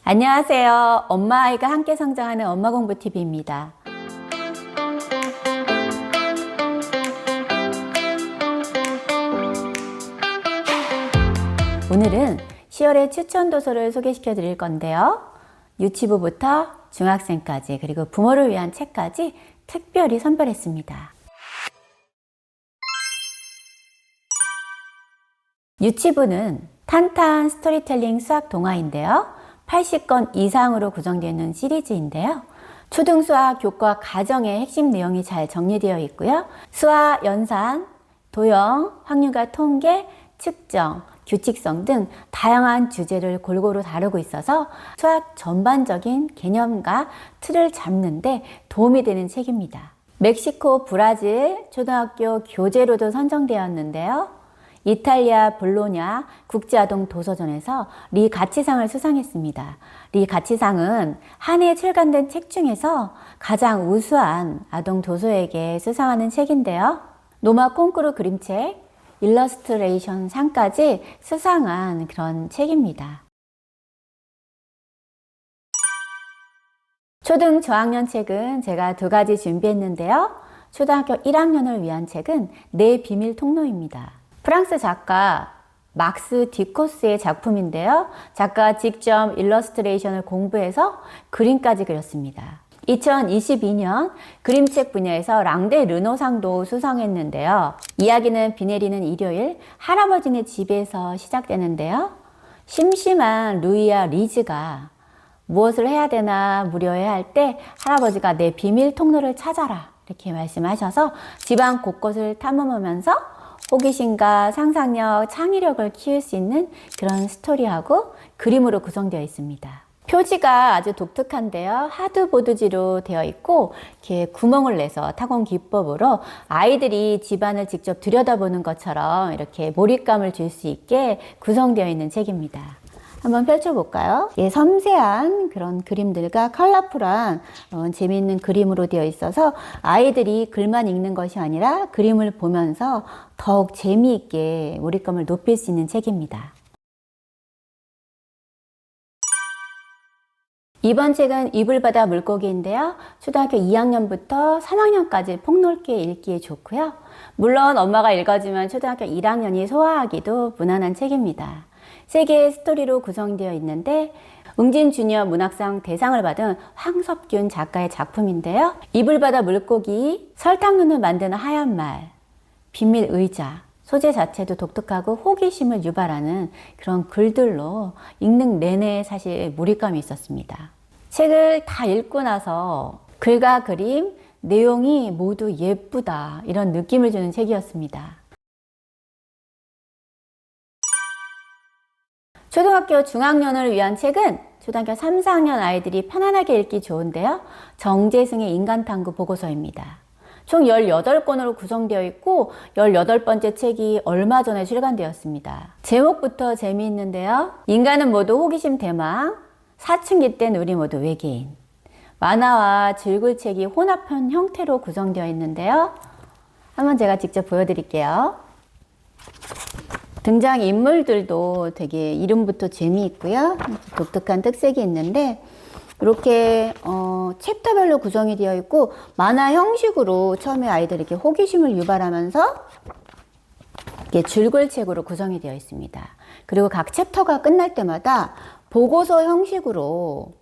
안녕하세요. 엄마 아이가 함께 성장하는 엄마 공부 TV입니다. 오늘은 10월의 추천 도서를 소개시켜 드릴 건데요. 유치부부터 중학생까지 그리고 부모를 위한 책까지 특별히 선별했습니다. 유치부는 탄탄 스토리텔링 수학 동화인데요. 80권 이상으로 구성되어 있는 시리즈인데요. 초등수학, 교과, 가정의 핵심 내용이 잘 정리되어 있고요. 수학, 연산, 도형, 확률과 통계, 측정, 규칙성 등 다양한 주제를 골고루 다루고 있어서 수학 전반적인 개념과 틀을 잡는 데 도움이 되는 책입니다. 멕시코, 브라질 초등학교 교재로도 선정되었는데요. 이탈리아 볼로냐 국제아동도서전에서 리 가치상을 수상했습니다. 리 가치상은 한 해 출간된 책 중에서 가장 우수한 아동 도서에게 수상하는 책인데요. 노마 콩쿠르 그림책, 일러스트레이션 상까지 수상한 그런 책입니다. 초등 저학년 책은 제가 두 가지 준비했는데요. 초등학교 1학년을 위한 책은 내 비밀 통로입니다. 프랑스 작가 막스 디코스의 작품인데요. 작가가 직접 일러스트레이션을 공부해서 그림까지 그렸습니다. 2022년 그림책 분야에서 랑데 르노상도 수상했는데요. 이야기는 비 내리는 일요일 할아버지네 집에서 시작되는데요. 심심한 루이와 리즈가 무엇을 해야 되나 무료해 할 때 할아버지가 내 비밀 통로를 찾아라 이렇게 말씀하셔서 집안 곳곳을 탐험하면서 호기심과 상상력, 창의력을 키울 수 있는 그런 스토리하고 그림으로 구성되어 있습니다. 표지가 아주 독특한데요. 하드보드지로 되어 있고 이렇게 구멍을 내서 타공 기법으로 아이들이 집안을 직접 들여다보는 것처럼 이렇게 몰입감을 줄 수 있게 구성되어 있는 책입니다. 한번 펼쳐볼까요? 예, 섬세한 그런 그림들과 컬러풀한 재미있는 그림으로 되어 있어서 아이들이 글만 읽는 것이 아니라 그림을 보면서 더욱 재미있게 몰입감을 높일 수 있는 책입니다. 이번 책은 이불바다 물고기인데요. 초등학교 2학년부터 3학년까지 폭넓게 읽기에 좋고요. 물론 엄마가 읽어주면 초등학교 1학년이 소화하기도 무난한 책입니다. 세 개의 스토리로 구성되어 있는데 웅진 주니어 문학상 대상을 받은 황섭균 작가의 작품인데요. 이불바다 물고기, 설탕눈을 만드는 하얀 말, 비밀 의자, 소재 자체도 독특하고 호기심을 유발하는 그런 글들로 읽는 내내 사실 몰입감이 있었습니다. 책을 다 읽고 나서 글과 그림, 내용이 모두 예쁘다 이런 느낌을 주는 책이었습니다. 초등학교 중학년을 위한 책은 초등학교 3, 4학년 아이들이 편안하게 읽기 좋은데요. 정재승의 인간탐구 보고서입니다. 총 18권으로 구성되어 있고 18번째 책이 얼마 전에 출간되었습니다. 제목부터 재미있는데요. 인간은 모두 호기심 대망, 사춘기 땐 우리 모두 외계인. 만화와 줄글책이 혼합한 형태로 구성되어 있는데요. 한번 제가 직접 보여드릴게요. 등장 인물들도 되게 이름부터 재미있고요. 독특한 특색이 있는데 이렇게 챕터별로 구성이 되어 있고 만화 형식으로 처음에 아이들에게 호기심을 유발하면서 이렇게 줄글책으로 구성이 되어 있습니다. 그리고 각 챕터가 끝날 때마다 보고서 형식으로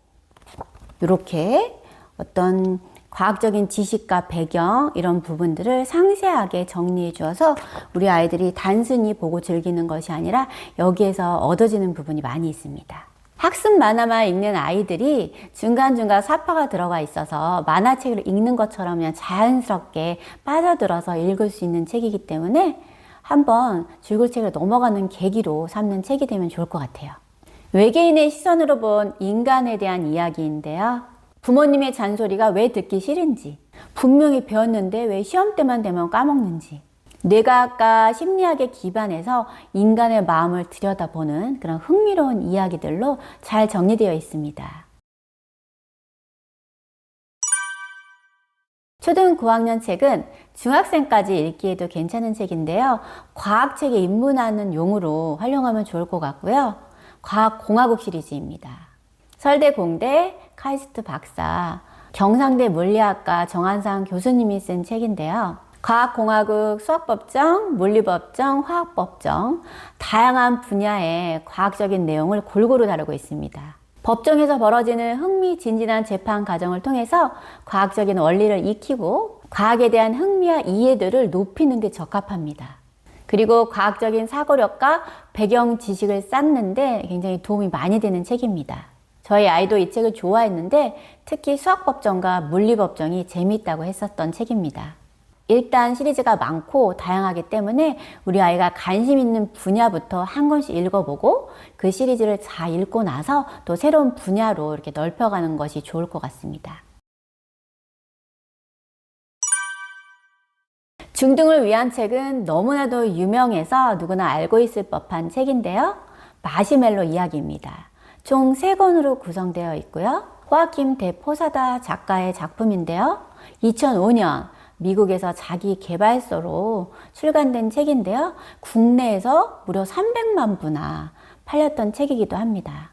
이렇게 어떤 과학적인 지식과 배경 이런 부분들을 상세하게 정리해 주어서 우리 아이들이 단순히 보고 즐기는 것이 아니라 여기에서 얻어지는 부분이 많이 있습니다. 학습 만화만 읽는 아이들이 중간중간 사파가 들어가 있어서 만화책을 읽는 것처럼 그냥 자연스럽게 빠져들어서 읽을 수 있는 책이기 때문에 한번 줄글책을 넘어가는 계기로 삼는 책이 되면 좋을 것 같아요. 외계인의 시선으로 본 인간에 대한 이야기인데요. 부모님의 잔소리가 왜 듣기 싫은지, 분명히 배웠는데 왜 시험 때만 되면 까먹는지, 뇌과학과 심리학에 기반해서 인간의 마음을 들여다보는 그런 흥미로운 이야기들로 잘 정리되어 있습니다. 초등 9학년 책은 중학생까지 읽기에도 괜찮은 책인데요. 과학책에 입문하는 용으로 활용하면 좋을 것 같고요. 과학공화국 시리즈입니다. 서울대 공대 카이스트 박사, 경상대 물리학과 정한상 교수님이 쓴 책인데요. 과학공학국 수학법정, 물리법정, 화학법정, 다양한 분야의 과학적인 내용을 골고루 다루고 있습니다. 법정에서 벌어지는 흥미진진한 재판 과정을 통해서 과학적인 원리를 익히고 과학에 대한 흥미와 이해도를 높이는 데 적합합니다. 그리고 과학적인 사고력과 배경 지식을 쌓는데 굉장히 도움이 많이 되는 책입니다. 저희 아이도 이 책을 좋아했는데 특히 수학법정과 물리법정이 재미있다고 했었던 책입니다. 일단 시리즈가 많고 다양하기 때문에 우리 아이가 관심 있는 분야부터 한 권씩 읽어보고 그 시리즈를 잘 읽고 나서 또 새로운 분야로 이렇게 넓혀가는 것이 좋을 것 같습니다. 중등을 위한 책은 너무나도 유명해서 누구나 알고 있을 법한 책인데요. 마시멜로 이야기입니다. 총 3권으로 구성되어 있고요. 호아킴 데 포사다 작가의 작품인데요. 2005년 미국에서 자기 개발서로 출간된 책인데요. 국내에서 무려 300만 부나 팔렸던 책이기도 합니다.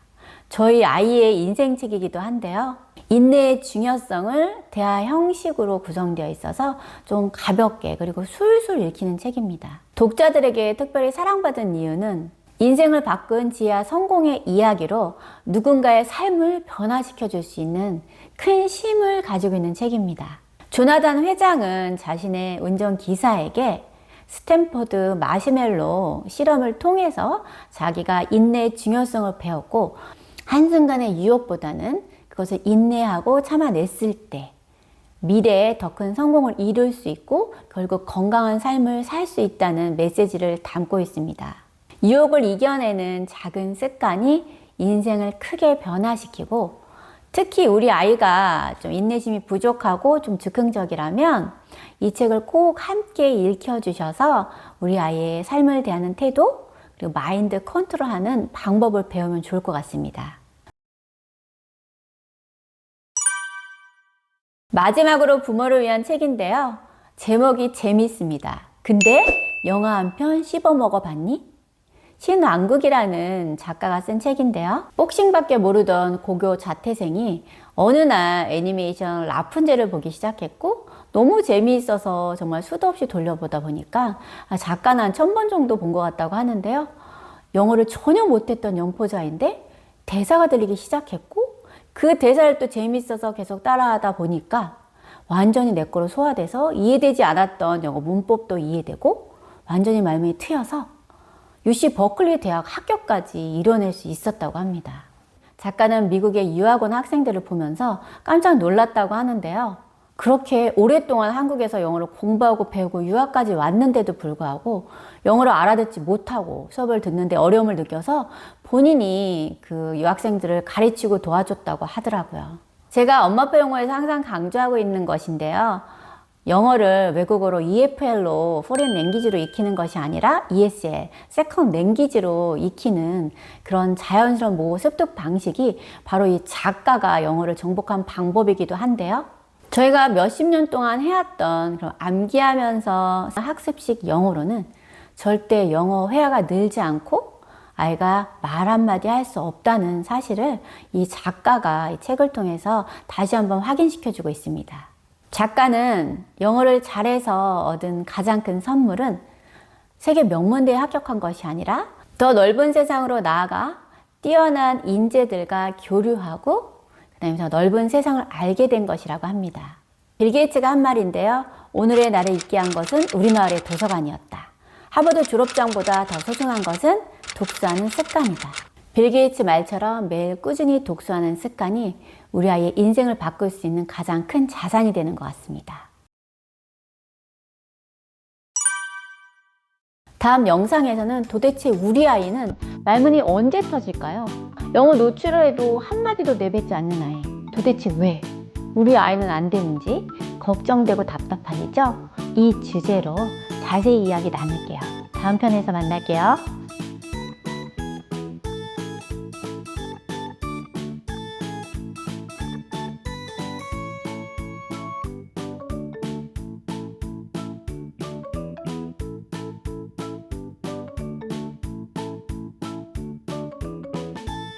저희 아이의 인생책이기도 한데요. 인내의 중요성을 대화 형식으로 구성되어 있어서 좀 가볍게 그리고 술술 읽히는 책입니다. 독자들에게 특별히 사랑받은 이유는 인생을 바꾼 지혜와 성공의 이야기로 누군가의 삶을 변화시켜 줄 수 있는 큰 힘을 가지고 있는 책입니다. 조나단 회장은 자신의 운전기사에게 스탠포드 마시멜로 실험을 통해서 자기가 인내의 중요성을 배웠고 한순간의 유혹보다는 그것을 인내하고 참아냈을 때 미래에 더 큰 성공을 이룰 수 있고 결국 건강한 삶을 살 수 있다는 메시지를 담고 있습니다. 유혹을 이겨내는 작은 습관이 인생을 크게 변화시키고 특히 우리 아이가 좀 인내심이 부족하고 좀 즉흥적이라면 이 책을 꼭 함께 읽혀주셔서 우리 아이의 삶을 대하는 태도 그리고 마인드 컨트롤하는 방법을 배우면 좋을 것 같습니다. 마지막으로 부모를 위한 책인데요. 제목이 재밌습니다. 근데 영화 한 편 씹어 먹어봤니? 신왕국이라는 작가가 쓴 책인데요. 복싱밖에 모르던 고교 자퇴생이 어느 날 애니메이션 라푼젤을 보기 시작했고 너무 재미있어서 정말 수도 없이 돌려보다 보니까 작가는 한 1000번 정도 본 것 같다고 하는데요. 영어를 전혀 못했던 영포자인데 대사가 들리기 시작했고 그 대사를 또 재미있어서 계속 따라하다 보니까 완전히 내 거로 소화돼서 이해되지 않았던 영어 문법도 이해되고 완전히 말문이 트여서 UC 버클리 대학 합격까지 이뤄낼 수 있었다고 합니다. 작가는 미국의 유학 온 학생들을 보면서 깜짝 놀랐다고 하는데요. 그렇게 오랫동안 한국에서 영어를 공부하고 배우고 유학까지 왔는데도 불구하고 영어를 알아듣지 못하고 수업을 듣는데 어려움을 느껴서 본인이 그 유학생들을 가르치고 도와줬다고 하더라고요. 제가 엄마표 영어에서 항상 강조하고 있는 것인데요. 영어를 외국어로 EFL로 Foreign Language로 익히는 것이 아니라 ESL, Second Language로 익히는 그런 자연스러운 모의 습득 방식이 바로 이 작가가 영어를 정복한 방법이기도 한데요. 저희가 몇십 년 동안 해왔던 그런 암기하면서 학습식 영어로는 절대 영어 회화가 늘지 않고 아이가 말 한마디 할 수 없다는 사실을 이 작가가 이 책을 통해서 다시 한번 확인시켜주고 있습니다. 작가는 영어를 잘해서 얻은 가장 큰 선물은 세계 명문대에 합격한 것이 아니라 더 넓은 세상으로 나아가 뛰어난 인재들과 교류하고 그다음에 더 넓은 세상을 알게 된 것이라고 합니다. 빌 게이츠가 한 말인데요. 오늘의 나를 있게 한 것은 우리 마을의 도서관이었다. 하버드 졸업장보다 더 소중한 것은 독서하는 습관이다. 빌 게이츠 말처럼 매일 꾸준히 독서하는 습관이 우리 아이의 인생을 바꿀 수 있는 가장 큰 자산이 되는 것 같습니다. 다음 영상에서는 도대체 우리 아이는 말문이 언제 터질까요? 영어 노출을 해도 한마디도 내뱉지 않는 아이. 도대체 왜? 우리 아이는 안 되는지 걱정되고 답답하시죠? 이 주제로 자세히 이야기 나눌게요. 다음 편에서 만날게요.